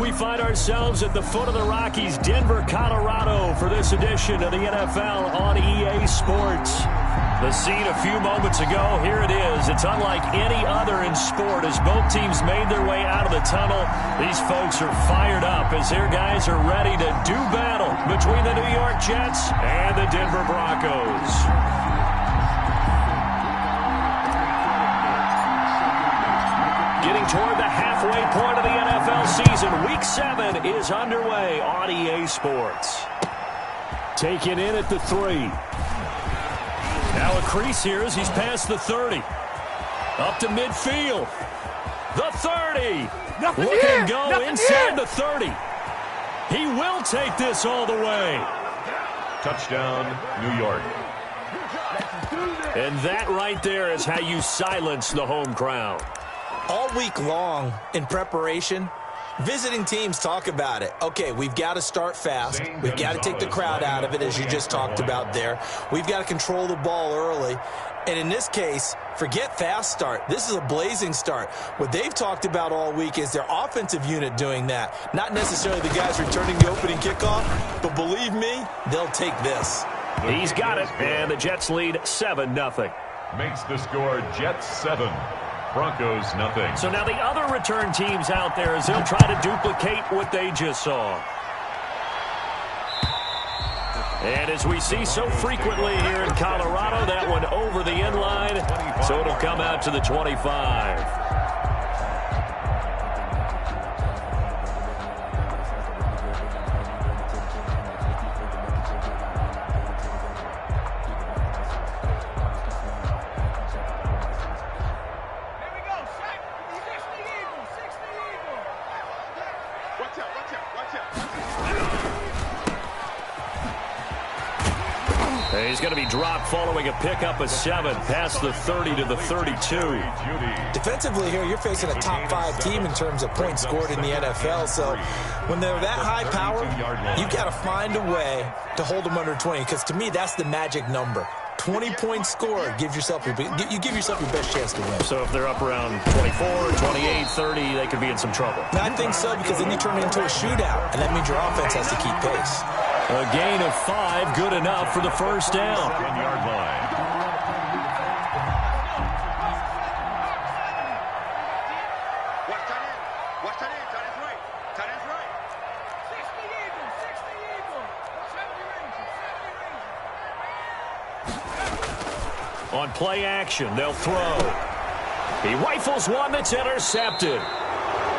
We find ourselves at the foot of the Rockies, Denver, Colorado, for this edition of the NFL on EA Sports. The scene a few moments ago, here it is. It's unlike any other in sport as both teams made their way out of the tunnel. These folks are fired up as their guys are ready to do battle between the New York Jets and the Denver Broncos. Getting toward the halfway point of the NFL season. Week 7 is underway on EA Sports. Taken in at the 3. Now a crease here as he's past the 30. Up to midfield. The 30. Look at him go inside the 30. He will take this all the way. Touchdown, New York. And that right there is how you silence the home crowd. All week long in preparation, visiting teams talk about it. Okay, we've got to start fast. We've got to take the crowd out of it, as you just talked about there. We've got to control the ball early. And in this case, forget fast start. This is a blazing start. What they've talked about all week is their offensive unit doing that. Not necessarily the guys returning the opening kickoff, but believe me, they'll take this. He's got it, and the Jets lead 7-0. Makes the score Jets 7. Broncos, nothing. So now the other return teams out there as they'll try to duplicate what they just saw. And as we see so frequently here in Colorado, that one over the end line, so it'll come out to the 25. He's going to be dropped following a pickup of 7 past the 30 to the 32. Defensively here, you're facing a top 5 team in terms of points scored in the NFL. So when they're that high power, you got to find a way to hold them under 20. Because to me, that's the magic number. 20 points scored, you give yourself your best chance to win. So if they're up around 24, 28, 30, they could be in some trouble. I think so, because then you turn it into a shootout, and that means your offense has to keep pace. A gain of 5, good enough for the first down. 7-yard line. On play action, they'll throw. He rifles one that's intercepted.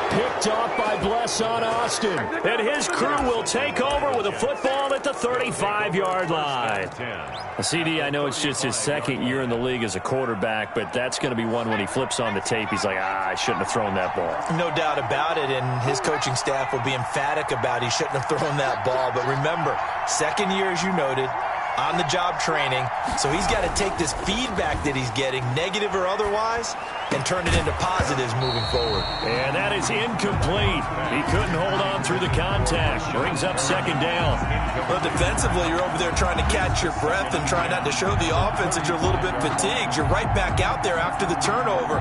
Picked off by Blesson Austin. And his crew will take over with a football at the 35-yard line. CD, I know it's just his second year in the league as a quarterback, but that's going to be one when he flips on the tape. He's like, I shouldn't have thrown that ball. No doubt about it, and his coaching staff will be emphatic about he shouldn't have thrown that ball. But remember, second year, as you noted, on-the-job training, so he's got to take this feedback that he's getting, negative or otherwise, and turn it into positives moving forward. And that is incomplete. He couldn't hold on through the contact. Brings up second down. Well, defensively, you're over there trying to catch your breath and try not to show the offense that you're a little bit fatigued. You're right back out there after the turnover.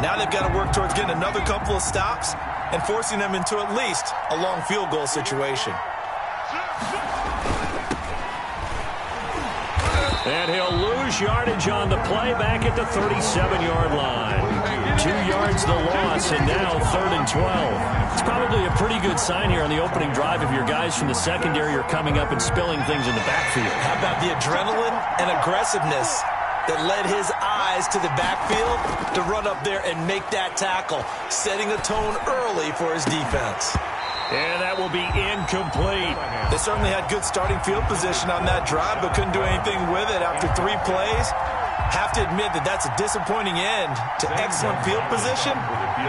Now they've got to work towards getting another couple of stops and forcing them into at least a long field goal situation. And he'll lose yardage on the play back at the 37-yard line. 2 yards the loss, and now 3rd and 12. It's probably a pretty good sign here on the opening drive if your guys from the secondary are coming up and spilling things in the backfield. How about the adrenaline and aggressiveness that led his eyes to the backfield to run up there and make that tackle, setting a tone early for his defense. And that will be incomplete. They certainly had good starting field position on that drive, but couldn't do anything with it after 3 plays. Have to admit that that's a disappointing end to excellent field position.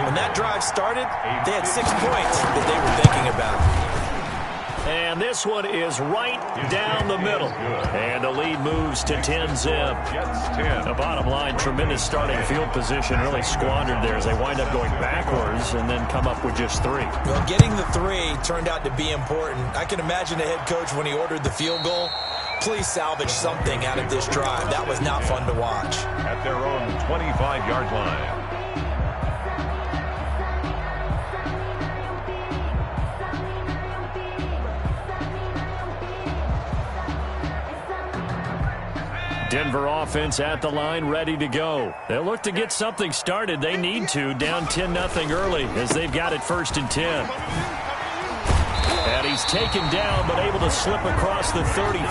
When that drive started, they had 6 points that they were thinking about. And this one is right down the middle. And the lead moves to 10-zip. The bottom line, tremendous starting field position, really squandered there as they wind up going backwards and then come up with just 3. Well, getting the 3 turned out to be important. I can imagine the head coach when he ordered the field goal. Please salvage something out of this drive. That was not fun to watch. At their own 25-yard line. Denver offense at the line, ready to go. They'll look to get something started. They need to, down 10-0 early as they've got it 1st and 10. And he's taken down, but able to slip across the 35.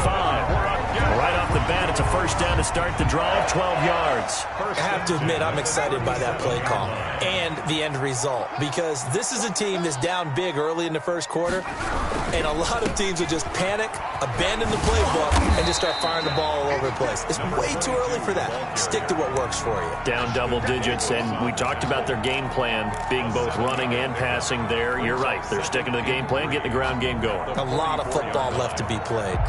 Right off the bat, it's a first down to start the drive, 12 yards. I have to admit, I'm excited by that play call and the end result, because this is a team that's down big early in the first quarter, and a lot of teams will just panic, abandon the playbook, and just start firing the ball all over the place. It's way too early for that. Stick to what works for you. Down double digits, and we talked about their game plan being both running and passing there. You're right. They're sticking to the game plan, getting the ground game going. A lot of football left to be played.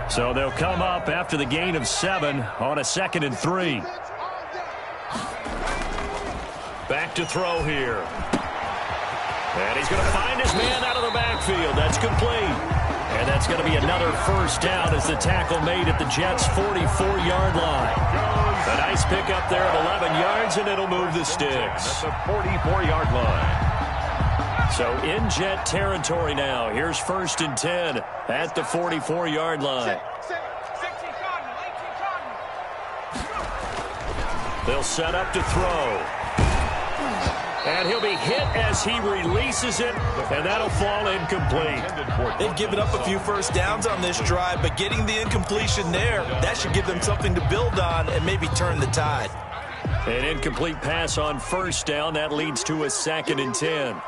So they'll come up after the gain of 7 on a 2nd and 3. Back to throw here. And he's going to find his man out of the backfield. That's complete. And that's going to be another first down as the tackle made at the Jets' 44-yard line. A nice pick up there of 11 yards, and it'll move the sticks. At the 44-yard line. So in Jet territory now. Here's 1st and 10 at the 44-yard line. They'll set up to throw. And he'll be hit as he releases it, and that'll fall incomplete. They've given up a few first downs on this drive, but getting the incompletion there, that should give them something to build on and maybe turn the tide. An incomplete pass on first down. That leads to a 2nd and 10.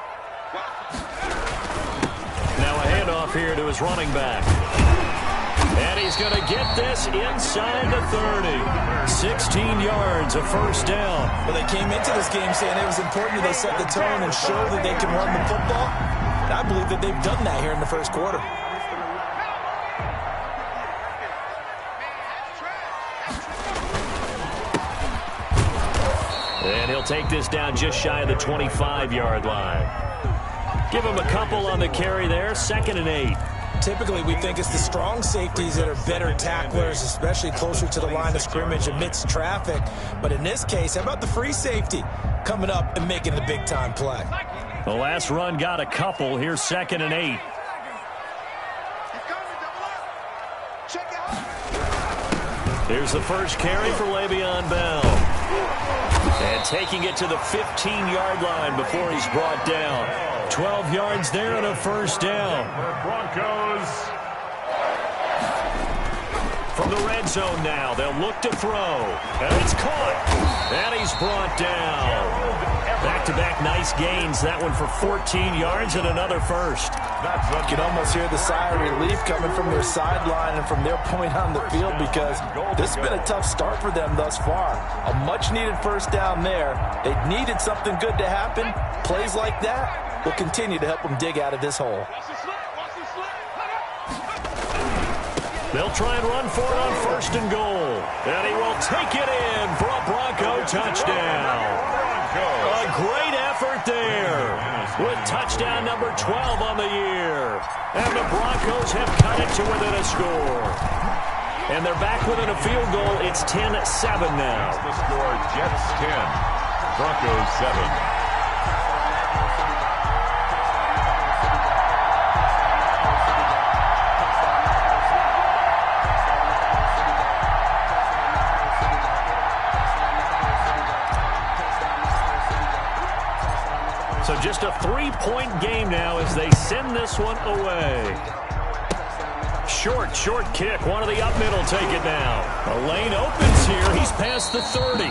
Now a handoff here to his running back. And he's going to get this inside the 30. 16 yards, a first down. Well, they came into this game saying it was important that they set the tone and show that they can run the football. And I believe that they've done that here in the first quarter. And he'll take this down just shy of the 25-yard line. Give him a couple on the carry there, 2nd and 8. Typically, we think it's the strong safeties that are better tacklers, especially closer to the line of scrimmage amidst traffic. But in this case, how about the free safety coming up and making the big-time play? The last run got a couple. Here's 2nd and 8. Here's the first carry for Le'Veon Bell. And taking it to the 15-yard line before he's brought down. 12 yards there and a first down. Broncos. From the red zone now, they'll look to throw. And it's caught. And he's brought down. Back-to-back nice gains. That one for 14 yards and another first. You can almost hear the sigh of relief coming from their sideline and from their point on the field, because this has been a tough start for them thus far. A much-needed first down there. They needed something good to happen. Plays like that will continue to help them dig out of this hole. They'll try and run for it on 1st and goal. And he will take it in for a Bronco touchdown. A great effort there with touchdown number 12 on the year. And the Broncos have cut it to within a score. And they're back within a field goal. It's 10-7 now. The score, Jets 10, Broncos 7. So just a 3-point game now as they send this one away. Short kick. One of the up middle take it now. A lane opens here. He's past the 30.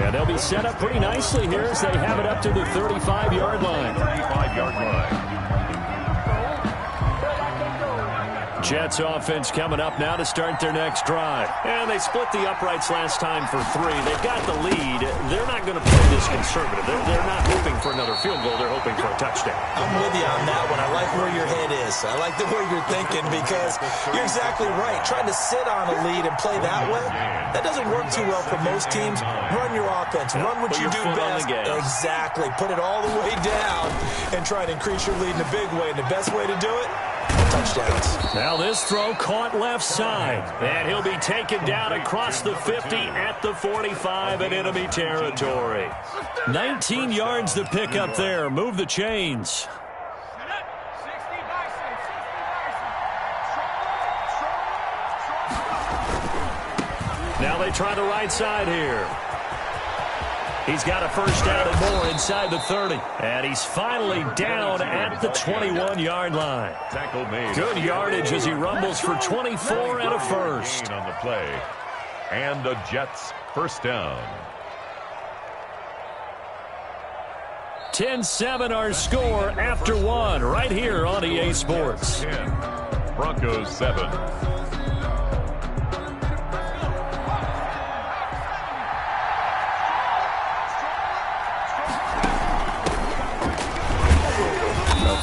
And they'll be set up pretty nicely here as they have it up to the 35-yard line. 35-yard line. Jets offense coming up now to start their next drive. And they split the uprights last time for 3. They've got the lead. They're not going to play this conservative. They're not hoping for another field goal. They're hoping for a touchdown. I'm with you on that one. I like where your head is. I like the way you're thinking, because you're exactly right. Trying to sit on a lead and play that way, that doesn't work too well for most teams. Run your offense. Run what you do best. Exactly. Put it all the way down and try to increase your lead in a big way. And the best way to do it, touchdowns. Now this throw caught left side. And he'll be taken down across the 50 at the 45 in enemy territory. 19 yards to pick up there. Move the chains. Now they try the right side here. He's got a first down and more inside the 30. And he's finally down at the 21-yard line. Tackle made. Good yardage as he rumbles for 24 and a first. On the play. And the Jets first down. 10-7 our score after one right here on EA Sports. 10. Broncos 7.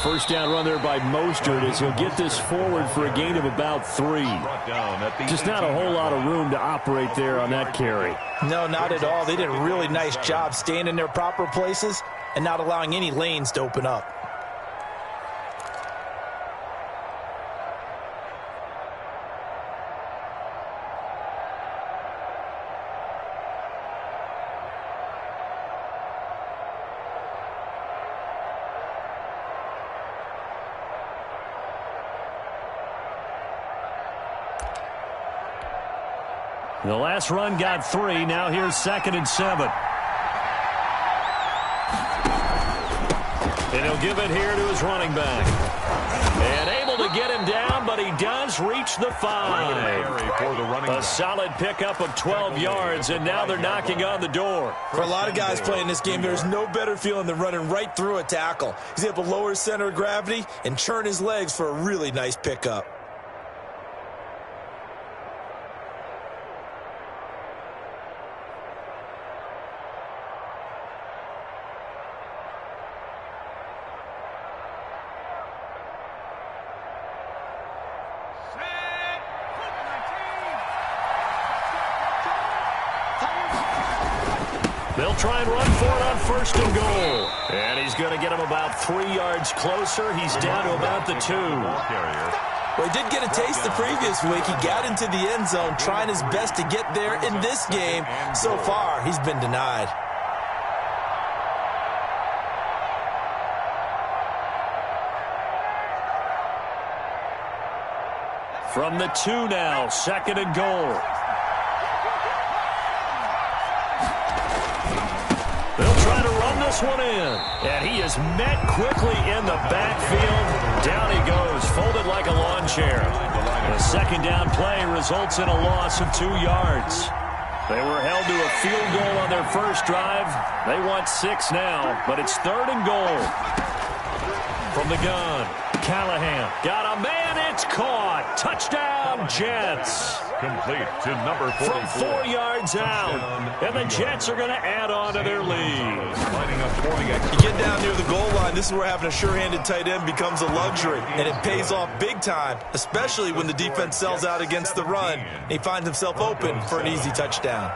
First down run there by Mostert as he'll get this forward for a gain of about 3. Just not a whole lot of room to operate there on that carry. No, not at all. They did a really nice job staying in their proper places and not allowing any lanes to open up. The last run got 3. Now here's 2nd and 7. And he'll give it here to his running back. And able to get him down, but he does reach the 5. A solid pickup of 12 yards, and now they're knocking on the door. For a lot of guys playing this game, there's no better feeling than running right through a tackle. He's able to lower his center of gravity and churn his legs for a really nice pickup. They'll try and run for it on 1st and goal. And he's going to get him about 3 yards closer. He's down to about the 2. Well, he did get a taste the previous week. He got into the end zone trying his best to get there in this game. So far, he's been denied. From the 2 now, 2nd and goal. They'll try to run this one in. And he is met quickly in the backfield. Down he goes, folded like a lawn chair. The 2nd down play results in a loss of 2 yards. They were held to a field goal on their first drive. They want 6 now, but it's 3rd and goal. From the gun, Callahan got a man, it's caught. Touchdown, Jets. Complete to number 44. From 4 yards out, and the Jets are going to add on to their lead. You get down near the goal line, this is where having a sure-handed tight end becomes a luxury, and it pays off big time, especially when the defense sells out against the run. He finds himself open for an easy touchdown.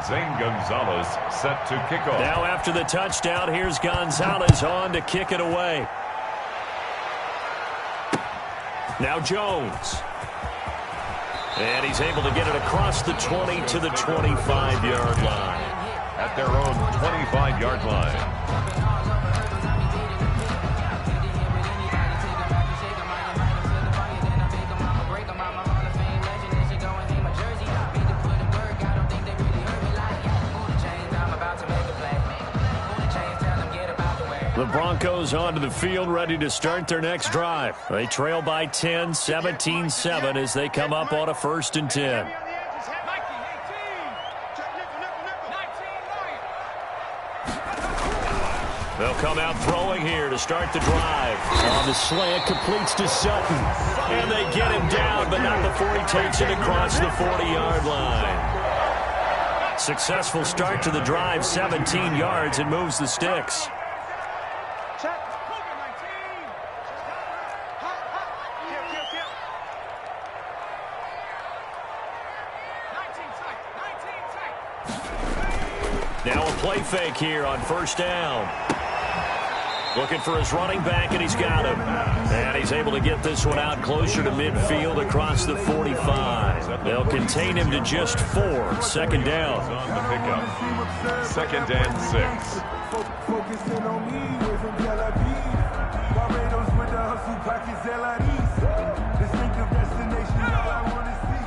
Zane Gonzalez set to kick off. Now after the touchdown, here's Gonzalez on to kick it away. Now Jones. And he's able to get it across the 20 to the 25-yard line. At their own 25-yard line. The Broncos onto the field, ready to start their next drive. They trail by 10, 17-7 as they come up on a 1st and 10. They'll come out throwing here to start the drive. On the slant, completes to Sutton. And they get him down, but not before he takes it across the 40-yard line. Successful start to the drive, 17 yards, and moves the sticks. Now a play fake here on 1st down. Looking for his running back, and he's got him. And he's able to get this one out closer to midfield across the 45. They'll contain him to just 4. 2nd down. On the pickup. 2nd and 6. Focusing on me, way from Tel Aviv. Barbados with the hustle pockets, Distinctive destination, all I want to see.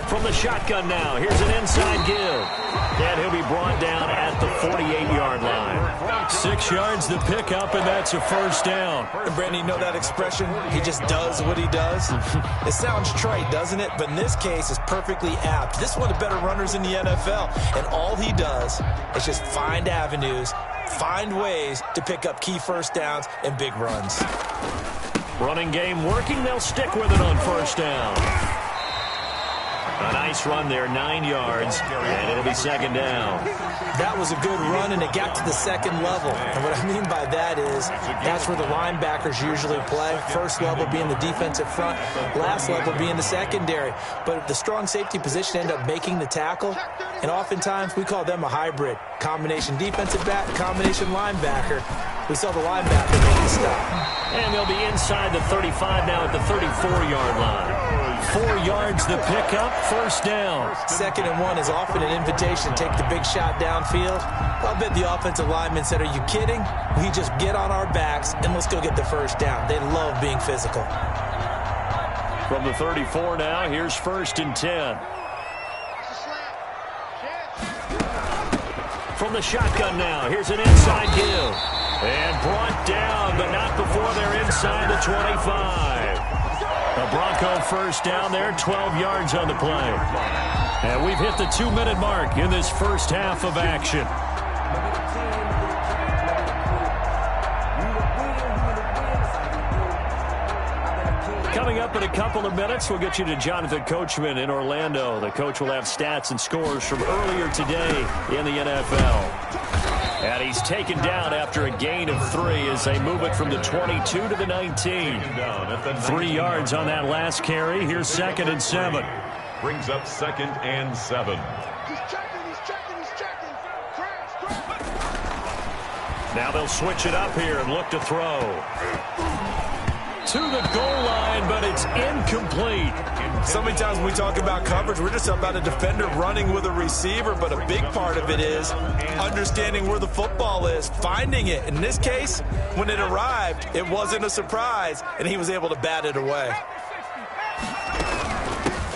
From the shotgun now, here's an inside give. And he'll be brought down at the 48-yard line. 6 yards to pick up, and that's a first down. And Brandon, you know that expression? He just does what he does? It sounds trite, doesn't it? But in this case, it's perfectly apt. This is one of the better runners in the NFL, and all he does is just find avenues, find ways to pick up key first downs and big runs. Running game working. They'll stick with it on first down. A nice run there, 9 yards, and it'll be second down. That was a good run, and it got to the second level. And what I mean by that is that's where the linebackers usually play. First level being the defensive front, last level being the secondary. But the strong safety position ended up making the tackle, and oftentimes we call them a hybrid. Combination defensive back, combination linebacker. We saw the linebacker make the stop. And they'll be inside the 35 now at the 34-yard line. 4 yards to pick up, first down. 2nd and 1 is often an invitation. Take the big shot downfield. I'll bet the offensive lineman said, are you kidding? We just get on our backs and let's go get the first down. They love being physical. From the 34 now, here's 1st and 10. From the shotgun now, here's an inside give. And brought down, but not before they're inside the 25. A Bronco first down there, 12 yards on the play. And we've hit the 2-minute mark in this first half of action. Coming up in a couple of minutes, we'll get you to Jonathan Coachman in Orlando. The coach will have stats and scores from earlier today in the NFL. And he's taken down after a gain of 3 as they move it from the 22 to the 19. 3 yards on that last carry. Here's 2nd and 7. Brings up 2nd and 7. He's checking. Now they'll switch it up here and look to throw. To the goal line, but it's incomplete. So many times when we talk about coverage, we're just about a defender running with a receiver, but a big part of it is understanding where the football is, finding it. In this case, when it arrived, it wasn't a surprise, and he was able to bat it away.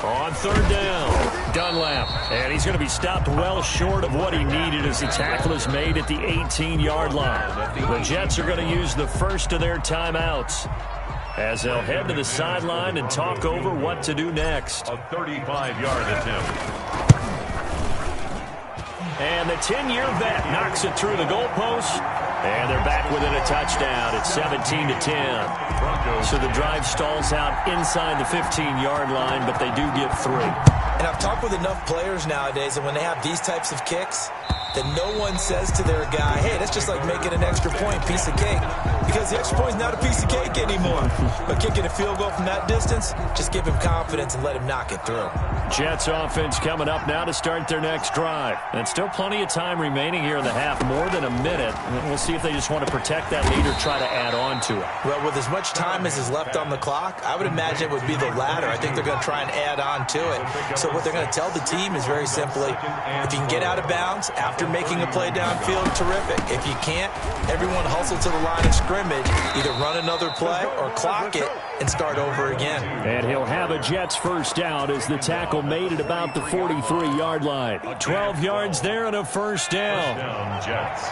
On 3rd down, Dunlap. And he's going to be stopped well short of what he needed as the tackle is made at the 18-yard line. The Jets are going to use the first of their timeouts as they'll head to the sideline and talk over what to do next. A 35-yard attempt. And the 10-year vet knocks it through the goalpost. And they're back within a touchdown. It's 17-10. So the drive stalls out inside the 15-yard line, but they do get 3. And I've talked with enough players nowadays, and when they have these types of kicks, that no one says to their guy, hey, that's just like making an extra point, piece of cake. Because the extra point is not a piece of cake anymore. But kicking a field goal from that distance, just give him confidence and let him knock it through. Jets offense coming up now to start their next drive. And still plenty of time remaining here in the half, more than a minute. We'll see if they just want to protect that lead or try to add on to it. Well, with as much time as is left on the clock, I would imagine it would be the latter. I think they're going to try and add on to it. So what they're going to tell the team is very simply, if you can get out of bounds after making a play downfield, terrific. If you can't, everyone hustle to the line of scrimmage, either run another play or clock it and start over again. And he'll have a Jets first down as the tackle made at about the 43-yard line. 12 yards there and a first down. First down, Jets.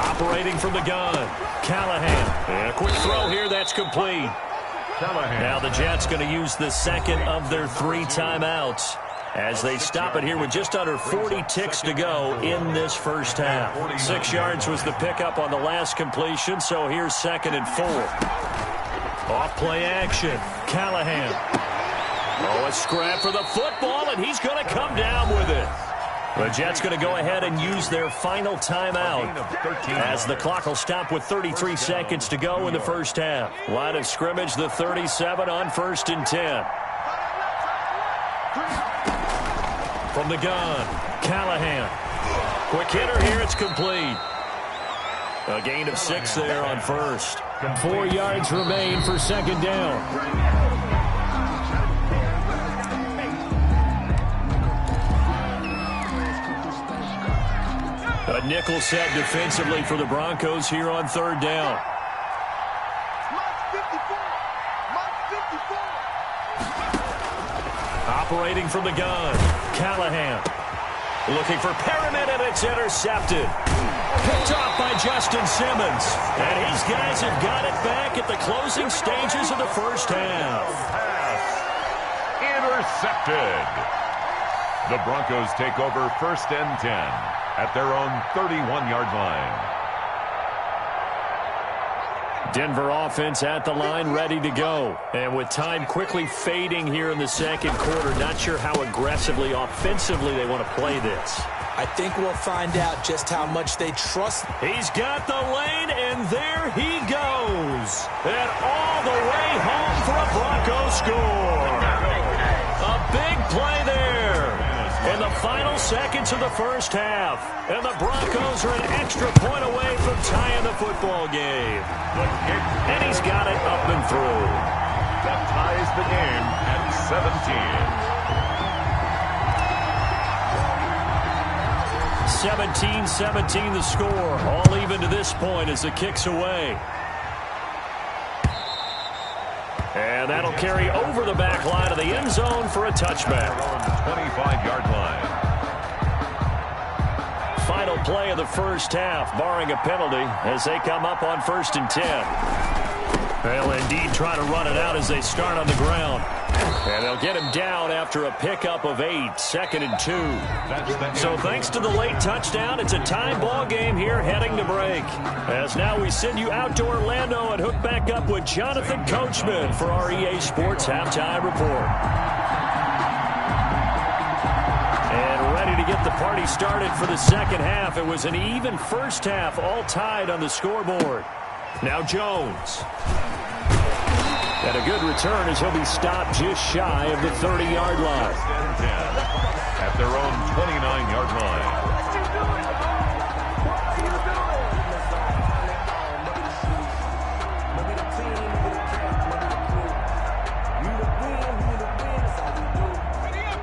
Operating from the gun, Callahan. And a quick throw here, that's complete. Callahan. Now the Jets going to use the second of their 3 timeouts as they stop it here with just under 40 ticks to go in this first half. 6 yards was the pickup on the last completion, so here's 2nd and 4. Off play action, Callahan. Oh, a scrap for the football, and he's going to come down with it. The Jets going to go ahead and use their final timeout as the clock will stop with 33 seconds to go in the first half. Line of scrimmage, the 37 on 1st and 10. From the gun, Callahan. Quick hitter here, it's complete. A gain of 6 there on first. 4 yards remain for 2nd down. A nickel set defensively for the Broncos here on 3rd down. Operating from the gun, Callahan. Looking for Perriman, and it's intercepted. Picked off by Justin Simmons. And his guys have got it back at the closing stages of the first half. Pass. Intercepted. The Broncos take over 1st and 10 at their own 31-yard line. Denver offense at the line, ready to go. And with time quickly fading here in the second quarter, not sure how aggressively, offensively they want to play this. I think we'll find out just how much they trust. He's got the lane, and there he goes. And all the way home for a Broncos score. A big play there in the final seconds of the first half. And the Broncos are an extra point away from tying the football game. And he's got it up and through. That ties the game at 17 the score. All even to this point as the kick's away. And that'll carry over the back line of the end zone for a touchback. 25-yard line. Final play of the first half, barring a penalty, as they come up on 1st and 10. They'll indeed try to run it out as they start on the ground. And they'll get him down after a pickup of 8, 2nd and 2. So thanks to the late touchdown, it's a tie ball game here heading to break. As now we send you out to Orlando and hook back up with Jonathan Coachman for our EA Sports Halftime Report. And ready to get the party started for the second half. It was an even first half, all tied on the scoreboard. Now Jones. And a good return as he'll be stopped just shy of the 30-yard line. At their own 29-yard line.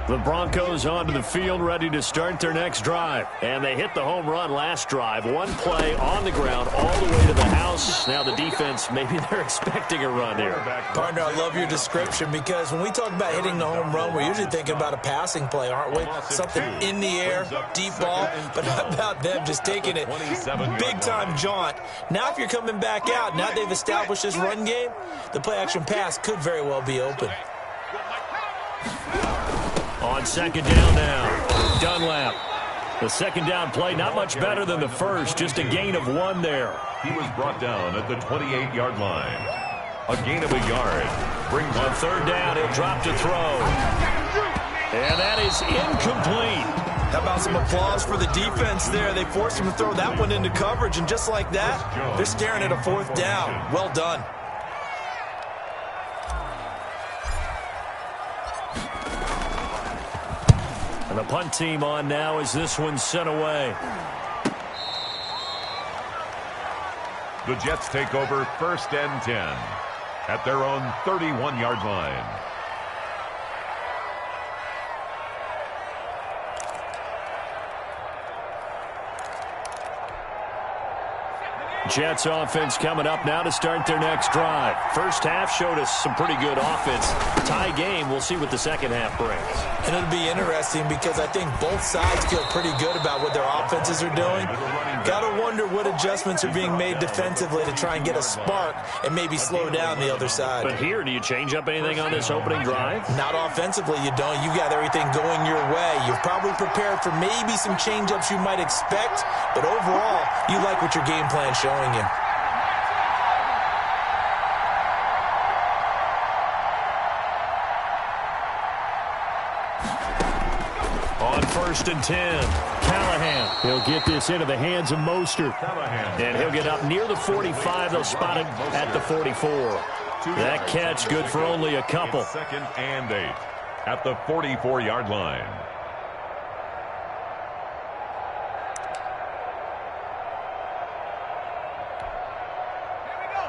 The Broncos onto the field, ready to start their next drive. And they hit the home run last drive. One play on the ground all the way to the house. Now the defense, maybe they're expecting a run here. Partner, I love your description because when we talk about hitting the home run, we're usually thinking about a passing play, aren't we? Something in the air, deep ball. But how about them just taking it big-time jaunt? Now if you're coming back out, now they've established this run game, the play-action pass could very well be open. On 2nd down now, Dunlap. The 2nd down play, not much better than the first, just a gain of 1 there. He was brought down at the 28-yard line. A gain of a yard. Brings on 3rd down, he'll drop to throw. And that is incomplete. How about some applause for the defense there? They forced him to throw that one into coverage, and just like that, they're staring at a 4th down. Well done. And the punt team on now as this one's sent away. The Jets take over 1st and 10 at their own 31-yard line. Jets offense coming up now to start their next drive. First half showed us some pretty good offense. Tie game, we'll see what the second half brings. And it'll be interesting because I think both sides feel pretty good about what their offenses are doing. Got to wonder what adjustments are being made defensively to try and get a spark and maybe slow down the other side. But here, do you change up anything on this opening drive? Not offensively, you don't. You got everything going your way. You've probably prepared for maybe some change-ups you might expect, but overall, you like what your game plan's showing you. On 1st and 10, Callahan. He'll get this into the hands of Mostert. And he'll get up near the 45. They'll spot it at the 44. That catch good for only a couple. 2nd and 8 at the 44-yard line.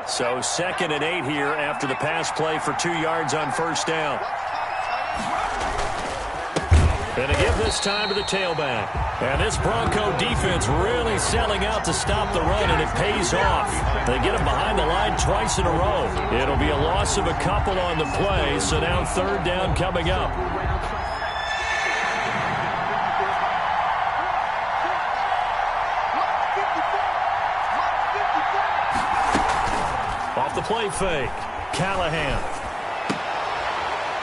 So 2nd and 8 here after the pass play for 2 yards on 1st down. And to give this time to the tailback. And this Bronco defense really selling out to stop the run, and it pays off. They get him behind the line twice in a row. It'll be a loss of a couple on the play, so now third down coming up. Off the play fake, Callahan.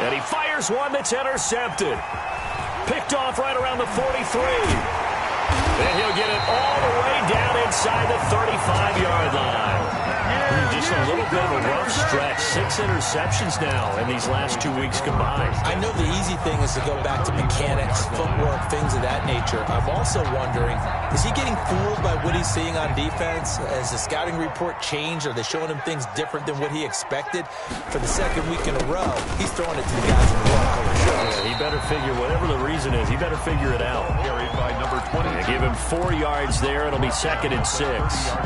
And he fires one that's intercepted. Picked off right around the 43. And he'll get it all the way down inside the 35-yard line. Just a little bit of a rough stretch. 6 interceptions now in these last 2 weeks combined. I know the easy thing is to go back to mechanics, footwork, things of that nature. I'm also wondering, is he getting fooled by what he's seeing on defense? Has the scouting report changed? Are they showing him things different than what he expected? For the second week in a row, he's throwing it to the guys in the Broncos. Yeah, he better figure, whatever the reason is, he better figure it out. Carried by number 20. Give him 4 yards there. It'll be 2nd and 6.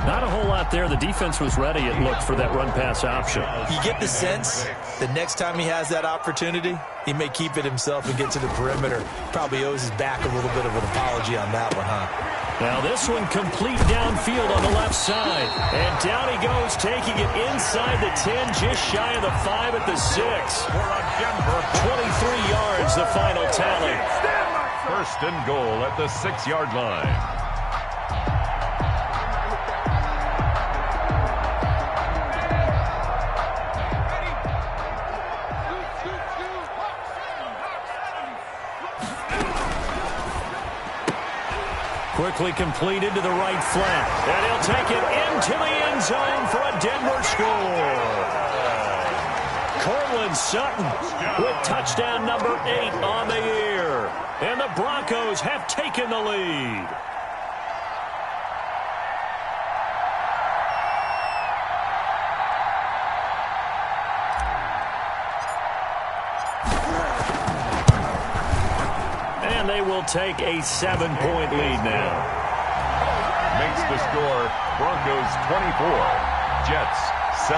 Not a whole lot there. The defense was ready, it looked, for that run-pass option. You get the sense the next time he has that opportunity, he may keep it himself and get to the perimeter. Probably owes his back a little bit of an apology on that one, huh? Now this one complete downfield on the left side. And down he goes, taking it inside the 10, just shy of the 5 at the 6. 23 yards, the final tally. First and goal at the 6-yard line. Quickly completed to the right flat. And he'll take it into the end zone for a Denver score. Cortland Sutton with touchdown number 8 on the year. And the Broncos have taken the lead. And they will take a 7-point lead now. Makes the score Broncos 24, Jets 17.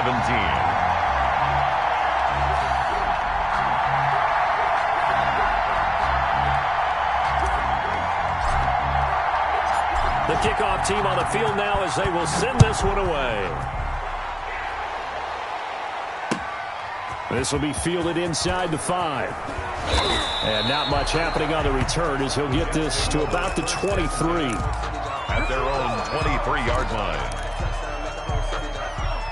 The kickoff team on the field now as they will send this one away. This will be fielded inside the 5. And not much happening on the return as he'll get this to about the 23. At their own 23-yard line.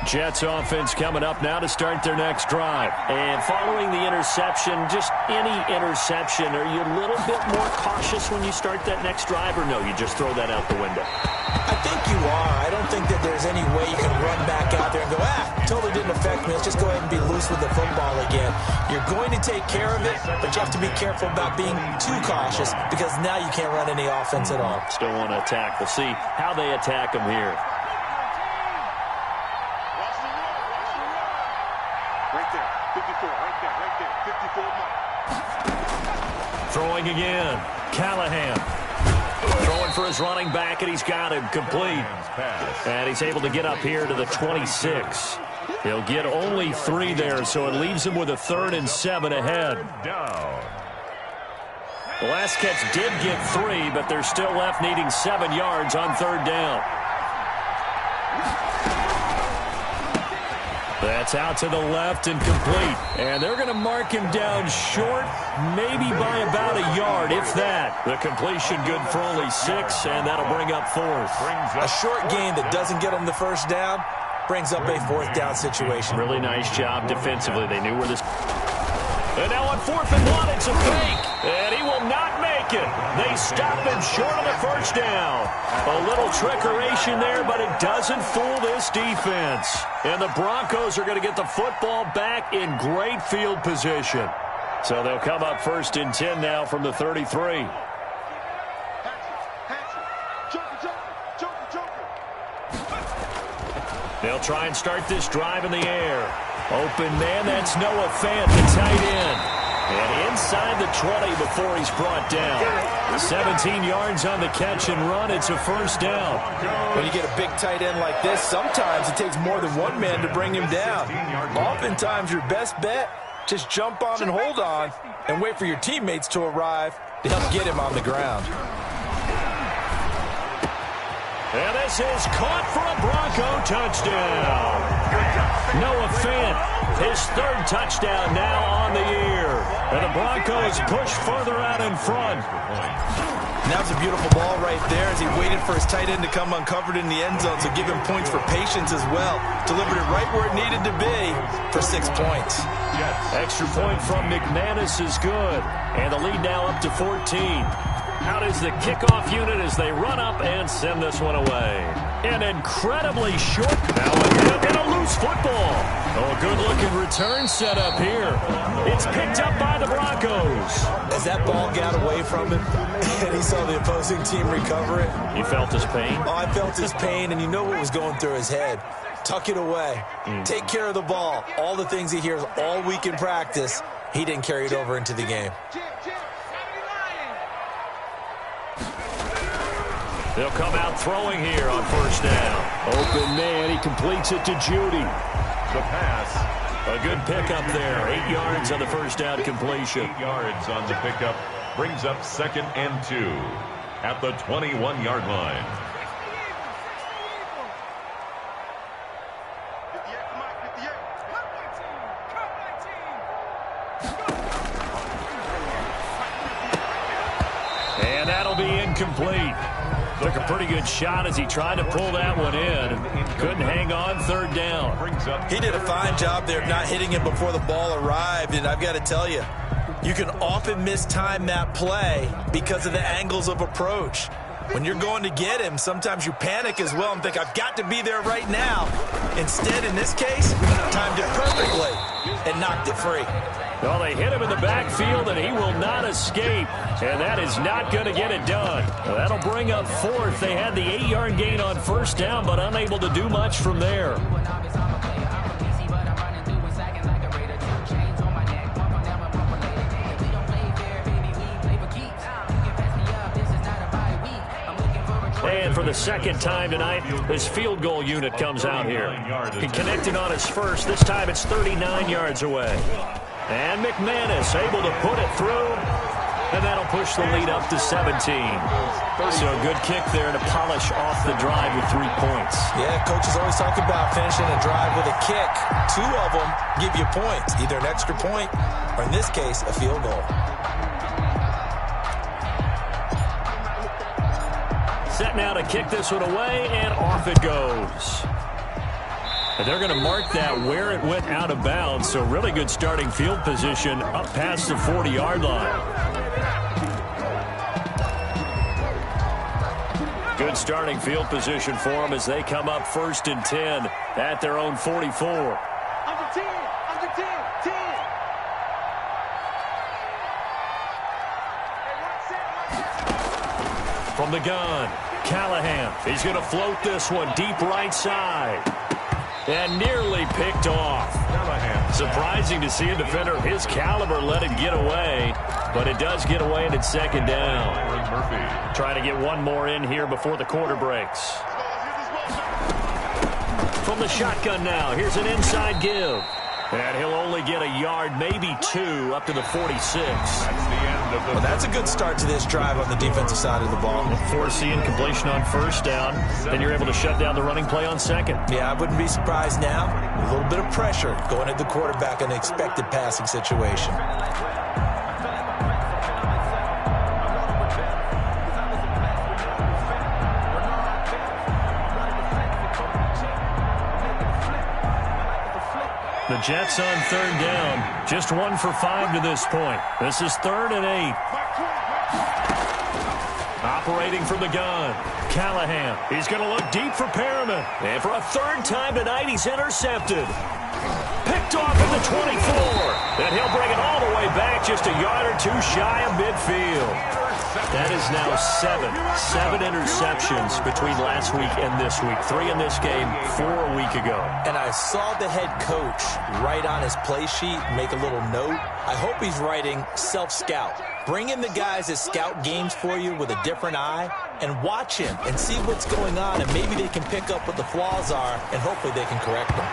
Jets offense coming up now to start their next drive. And following the interception, just any interception, are you a little bit more cautious when you start that next drive, or no, you just throw that out the window? I think you are. I don't think that there's any way you can run back out there and go, totally didn't affect me. Let's just go ahead and be loose with the football again. You're going to take care of it, but you have to be careful about being too cautious because now you can't run any offense at all. Still want to attack. We'll see how they attack them here. Right there, 54, right there, 54 mark. Throwing again, Callahan. Throwing for his running back, and he's got him complete. And he's able to get up here to the 26. He'll get only 3 there, so it leaves him with a 3rd and 7 ahead. The last catch did get 3, but they're still left needing 7 yards on 3rd down. That's out to the left and complete. And they're going to mark him down short, maybe by about a yard, if that. The completion good for only 6, and that'll bring up 4th. A short game that doesn't get him the first down brings up a 4th down situation. Really nice job defensively. They knew where this... And now on 4th and 1, it's a fake. And he will not make it. They stop him short of the first down. A little trickeration there, but it doesn't fool this defense. And the Broncos are going to get the football back in great field position. So they'll come up 1st and 10 now from the 33. They'll try and start this drive in the air. Open man, that's Noah Fant, the tight end. And inside the 20 before he's brought down. 17 yards on the catch and run. It's a 1st down. When you get a big tight end like this, sometimes it takes more than one man to bring him down. Oftentimes, your best bet, just jump on and hold on and wait for your teammates to arrive They'll get him on the ground. And this is caught for a Bronco touchdown. Noah Fant, his third touchdown now on the year. And the Broncos push further out in front. And that was a beautiful ball right there as he waited for his tight end to come uncovered in the end zone, so give him points for patience as well. Delivered it right where it needed to be for 6 points. Extra point from McManus is good. And the lead now up to 14. Out is the kickoff unit as they run up and send this one away. An incredibly short now and a loose football. Oh, a good-looking return set up here. It's picked up by the Broncos. As that ball got away from him and he saw the opposing team recover it. You felt his pain? Oh, I felt his pain, and you know what was going through his head. Tuck it away. Take care of the ball. All the things he hears all week in practice, he didn't carry it over into the game. They'll come out throwing here on first down. Open man, he completes it to Judy. The pass. A good pickup there. 8 yards on the first down completion. 8 yards on the pickup. Brings up 2nd and 2 at the 21-yard line. And that'll be incomplete. Took a pretty good shot as he tried to pull that one in. Couldn't hang on third down. He did a fine job there of not hitting him before the ball arrived, and I've got to tell you, you can often mistime that play because of the angles of approach. When you're going to get him, sometimes you panic as well and think, I've got to be there right now. Instead, in this case, timed it perfectly and knocked it free. Well, they hit him in the backfield, and he will not escape. And that is not going to get it done. That'll bring up 4th. They had the 8-yard gain on first down, but unable to do much from there. And for the second time tonight, his field goal unit comes out here. He connected on his first. This time it's 39 yards away. And McManus able to put it through, and that'll push the lead up to 17. So a good kick there to polish off the drive with 3 points. Yeah, coaches always talk about finishing a drive with a kick. 2 of them give you points, either an extra point or, in this case, a field goal. Set now to kick this one away, and off it goes. And they're going to mark that where it went out of bounds, so really good starting field position up past the 40-yard line. Good starting field position for them as they come up 1st and 10 at their own 44. Under 10, 10. From the gun, Callahan. He's going to float this one deep right side. And nearly picked off. Surprising to see a defender of his caliber let it get away, but it does get away and it's 2nd down. Trying to get one more in here before the quarter breaks. From the shotgun now, here's an inside give. And he'll only get a yard, maybe 2, up to the 46. That's the end of the... Well, that's a good start to this drive on the defensive side of the ball. Foreseeing completion on first down, then you're able to shut down the running play on second. Yeah, I wouldn't be surprised now. A little bit of pressure going at the quarterback in an expected passing situation. The Jets on 3rd down. Just 1 for 5 to this point. This is 3rd and 8. Operating from the gun. Callahan. He's going to look deep for Perriman. And for a 3rd time tonight, he's intercepted. Picked off at the 24. And he'll bring it all the way back just a yard or 2 shy of midfield. That is now 7 interceptions between last week and this week. 3 in this game, 4 a week ago. And I saw the head coach write on his play sheet, make a little note. I hope he's writing self-scout. Bring in the guys that scout games for you with a different eye and watch him and see what's going on, and maybe they can pick up what the flaws are, and hopefully they can correct them.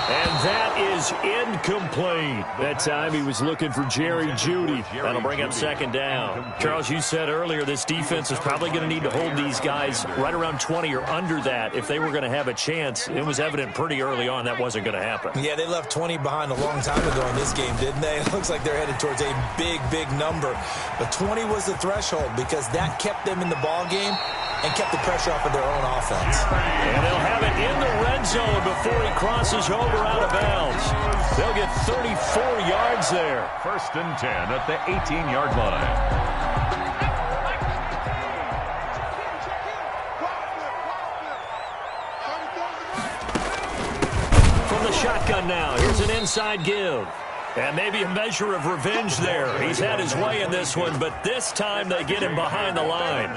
And that is incomplete. That time he was looking for Jerry Jeudy. That'll bring up second down. Charles, you said earlier this defense is probably going to need to hold these guys right around 20 or under that if they were going to have a chance. It was evident pretty early on that wasn't going to happen. Yeah, they left 20 behind a long time ago in this game, didn't they? It looks like they're headed towards a big, big number. But 20 was the threshold because that kept them in the ball game and kept the pressure off of their own offense. And they'll have it in the red zone before he crosses over out of bounds. They'll get 34 yards there. 1st and 10 at the 18-yard line. From the shotgun now, here's an inside give. And maybe a measure of revenge there. He's had his way in this one, but this time they get him behind the line.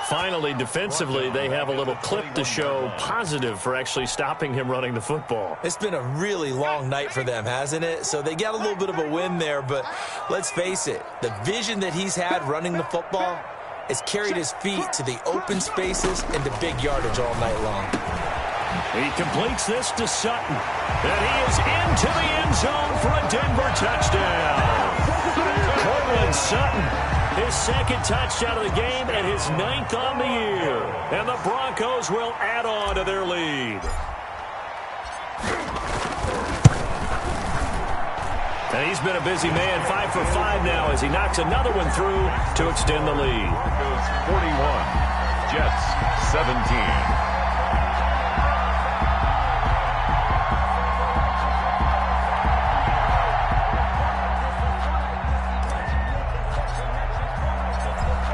Finally, defensively, they have a little clip to show positive for actually stopping him running the football. It's been a really long night for them, hasn't it? So they got a little bit of a win there, but let's face it, the vision that he's had running the football has carried his feet to the open spaces and to big yardage all night long. He completes this to Sutton. And he is into the end zone for a Denver touchdown. Cortland Sutton, his second touchdown of the game and his 9th on the year. And the Broncos will add on to their lead. And he's been a busy man, 5 for 5 now as he knocks another one through to extend the lead. Broncos 41, Jets 17.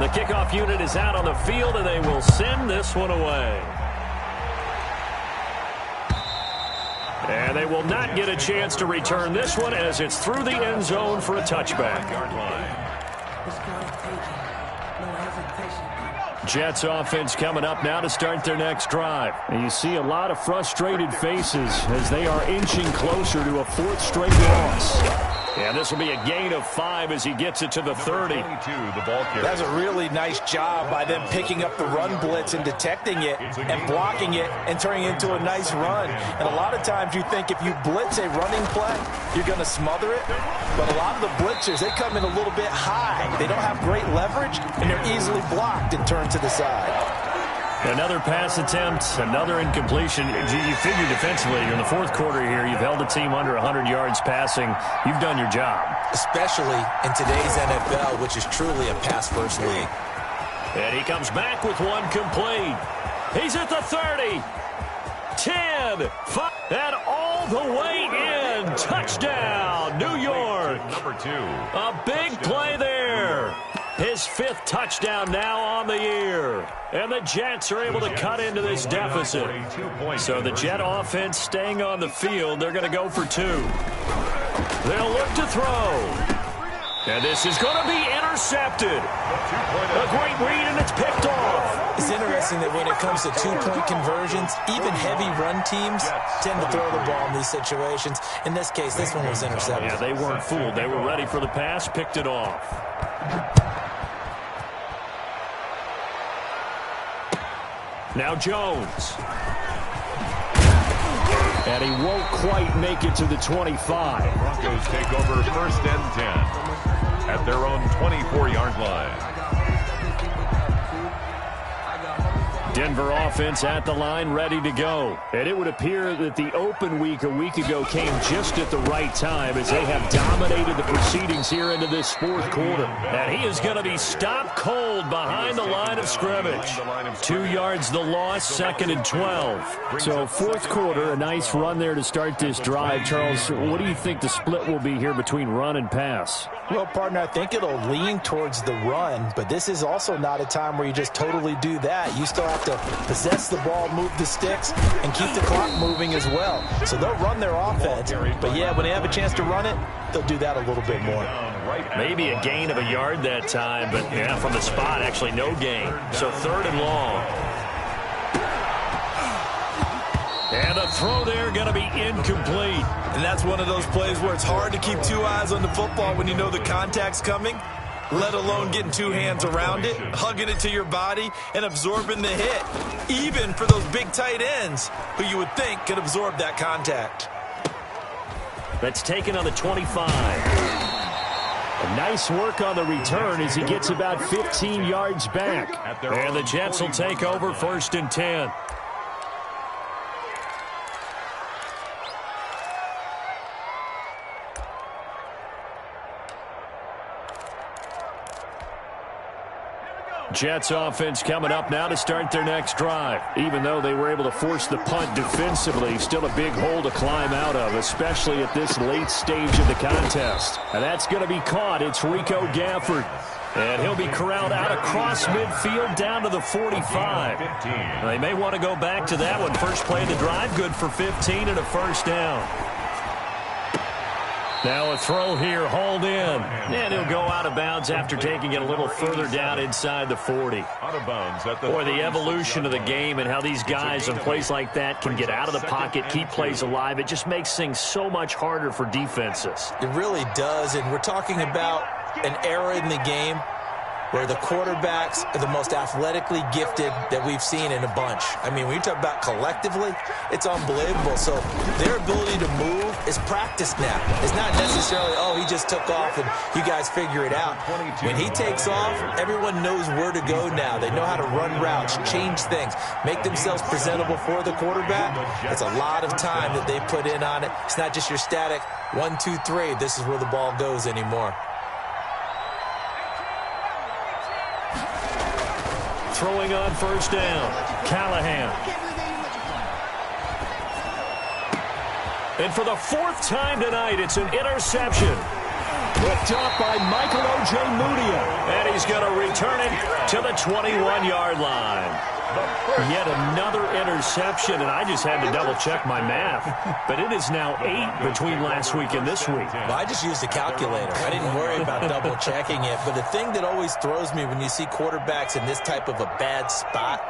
The kickoff unit is out on the field, and they will send this one away. And they will not get a chance to return this one as it's through the end zone for a touchback. Jets offense coming up now to start their next drive. And you see a lot of frustrated faces as they are inching closer to a 4th straight loss. And this will be a gain of 5 as he gets it to the 30. That's a really nice job by them picking up the run blitz and detecting it and blocking it and turning it into a nice run. And a lot of times you think if you blitz a running play, you're going to smother it. But a lot of the blitzers, they come in a little bit high. They don't have great leverage, and they're easily blocked and turned to the side. Another pass attempt, another incompletion. You figure defensively, in the 4th quarter here, you've held a team under 100 yards passing. You've done your job. Especially in today's NFL, which is truly a pass-first league. And he comes back with one complete. He's at the 30. 10, 5, and all the way in. Touchdown, New York. Number 2. A big play there. His 5th touchdown now on the year. And the Jets are able to cut into this deficit. So the Jet offense staying on the field. They're going to go for 2. They'll look to throw. And this is going to be intercepted. A great read, and it's picked off. It's interesting that when it comes to 2-point conversions, even heavy run teams tend to throw the ball in these situations. In this case, this one was intercepted. Yeah, they weren't fooled. They were ready for the pass, picked it off. Now Jones. And he won't quite make it to the 25. Broncos take over 1st and 10 at their own 24-yard line. Denver offense at the line, ready to go. And it would appear that the open week a week ago came just at the right time as they have dominated the proceedings here into this 4th quarter. And he is going to be stopped cold behind the line of scrimmage. 2 yards the loss, 2nd and 12. So 4th quarter, a nice run there to start this drive. Charles, what do you think the split will be here between run and pass? Well, partner, I think it'll lean towards the run, but this is also not a time where you just totally do that. You still have to possess the ball, move the sticks, and keep the clock moving as well. So they'll run their offense, but yeah, when they have a chance to run it, they'll do that a little bit more. Maybe a gain of a yard that time, but yeah, from the spot, actually no gain. So 3rd and long. And the throw there going to be incomplete. And that's one of those plays where it's hard to keep 2 eyes on the football when you know the contact's coming. let alone getting two hands around it, hugging it to your body, and absorbing the hit, even for those big tight ends who you would think could absorb that contact. That's taken on the 25. Nice work on the return as he gets about 15 yards back. And the Jets will take over 1st and 10. Jets offense coming up now to start their next drive. Even though they were able to force the punt defensively, still a big hole to climb out of, especially at this late stage of the contest. And that's going to be caught. It's Rico Gafford. And he'll be corralled out across midfield down to the 45. They may want to go back to that one. First play of the drive, good for 15 and a first down. Now a throw here, hauled in. And he'll go out of bounds after taking it a little further down inside the 40. Out of bounds at the Boy, the evolution of the game and how these guys on plays like that can get out of the pocket, keep plays alive, it just makes things so much harder for defenses. It really does, and we're talking about an era in the game where the quarterbacks are the most athletically gifted that we've seen in a bunch. I mean, when you talk about collectively, it's unbelievable. So their ability to move is practiced now. It's not necessarily, oh, he just took off and you guys figure it out. When he takes off, everyone knows where to go now. They know how to run routes, change things, make themselves presentable for the quarterback. It's a lot of time that they put in on it. It's not just your static 1, 2, 3. This is where the ball goes anymore. Throwing on first down, Callahan. And for the 4th time tonight, it's an interception. Picked up by Michael O.J. Mudia. And he's going to return it to the 21-yard line. Yet another interception, and I just had to double-check my math. But it is now 8 between last week and this week. Well, I just used a calculator. I didn't worry about double-checking it. But the thing that always throws me when you see quarterbacks in this type of a bad spot,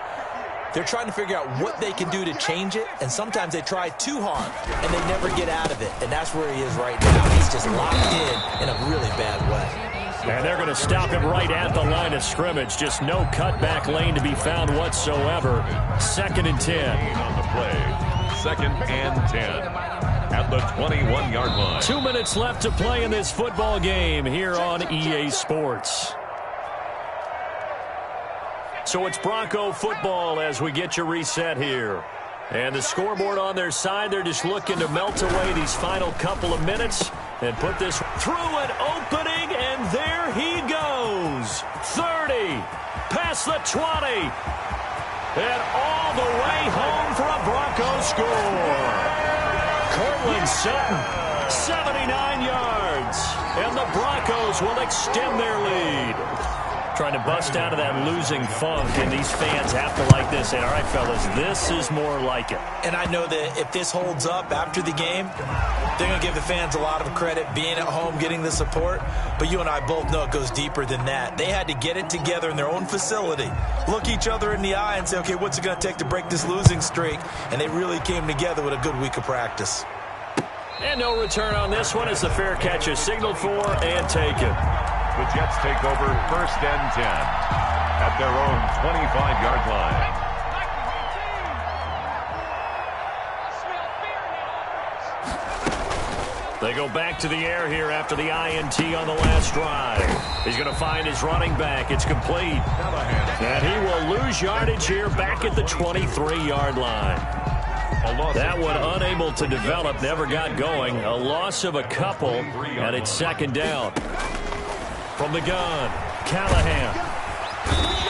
they're trying to figure out what they can do to change it, and sometimes they try too hard, and they never get out of it. And that's where he is right now. He's just locked in a really bad way. And they're going to stop him right at the line of scrimmage. Just no cutback lane to be found whatsoever. 2nd and 10. On the play. 2nd and 10. At the 21-yard line. 2 minutes left to play in this football game here on EA Sports. So it's Bronco football as we get you reset here. And the scoreboard on their side, they're just looking to melt away these final couple of minutes and put this through an opening, and there he goes. 30, past the 20, and all the way home for a Broncos score. Cortland Sutton, 79 yards, and the Broncos will extend their lead. Trying to bust out of that losing funk, and these fans have to like this. Say, all right, fellas, this is more like it. And I know that if this holds up after the game, they're going to give the fans a lot of credit, being at home, getting the support. But you and I both know it goes deeper than that. They had to get it together in their own facility, look each other in the eye and say, okay, what's it going to take to break this losing streak? And they really came together with a good week of practice. And no return on this one as the fair catch is signaled for and taken. The Jets take over 1st and 10 at their own 25-yard line. They go back to the air here after the INT on the last drive. He's going to find his running back. It's complete. And he will lose yardage here back at the 23-yard line. That one unable to develop, never got going. A loss of a couple, and it's 2nd down. From the gun, Callahan.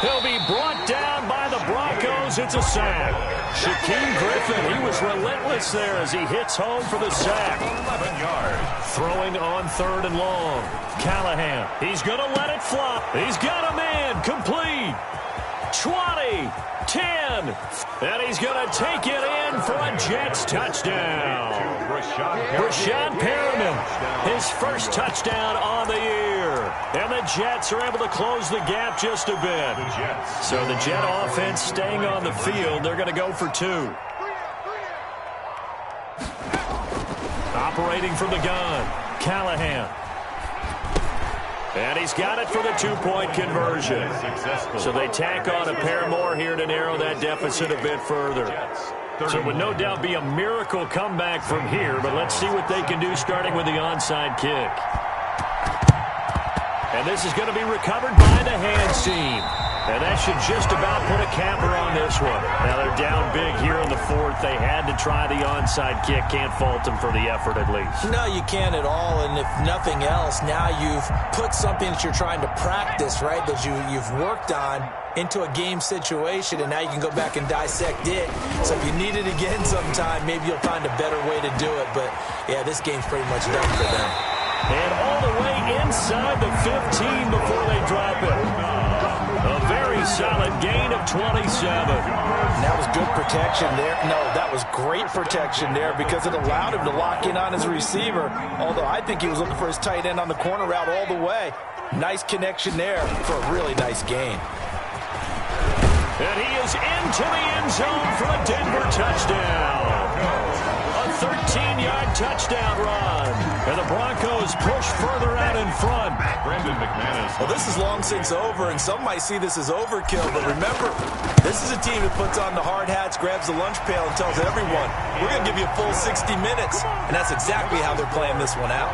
He'll be brought down by the Broncos. It's a sack. Shaquem Griffin, he was relentless there as he hits home for the sack. 11 yards. Throwing on 3rd and long. Callahan, he's going to let it fly. He's got a man, complete. 20, 10, and he's going to take it in for a Jets touchdown. Rashad Perriman, his first touchdown on the year. And the Jets are able to close the gap just a bit. So the Jet offense staying on the field. They're going to go for 2. Operating from the gun, Callahan. And he's got it for the two-point conversion. So they tack on a pair more here to narrow that deficit a bit further. So it would no doubt be a miracle comeback from here, but let's see what they can do starting with the onside kick. And this is going to be recovered by the hands team. And that should just about put a capper on this one. Now they're down big here in the fourth. They had to try the onside kick. Can't fault them for the effort at least. No, you can't at all. And if nothing else, now you've put something that you're trying to practice, right, that you've worked on into a game situation, and now you can go back and dissect it. So if you need it again sometime, maybe you'll find a better way to do it. But, yeah, this game's pretty much done for them. And all the way inside the 15 before they drop it. A very solid gain of 27. And that was good protection there. No, that was great protection there because it allowed him to lock in on his receiver, although I think he was looking for his tight end on the corner route all the way. Nice connection there for a really nice gain. And he is into the end zone for a Denver touchdown. A 13-yard touchdown run. And the Broncos push further out in front. Well, this is long since over, and some might see this as overkill. But remember, this is a team that puts on the hard hats, grabs the lunch pail, and tells everyone, we're going to give you a full 60 minutes. And that's exactly how they're playing this one out.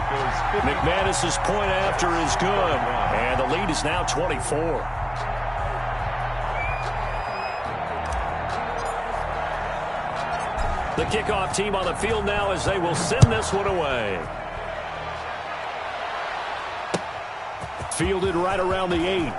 McManus's point after is good. And the lead is now 24. The kickoff team on the field now as they will send this one away. Fielded right around the 8.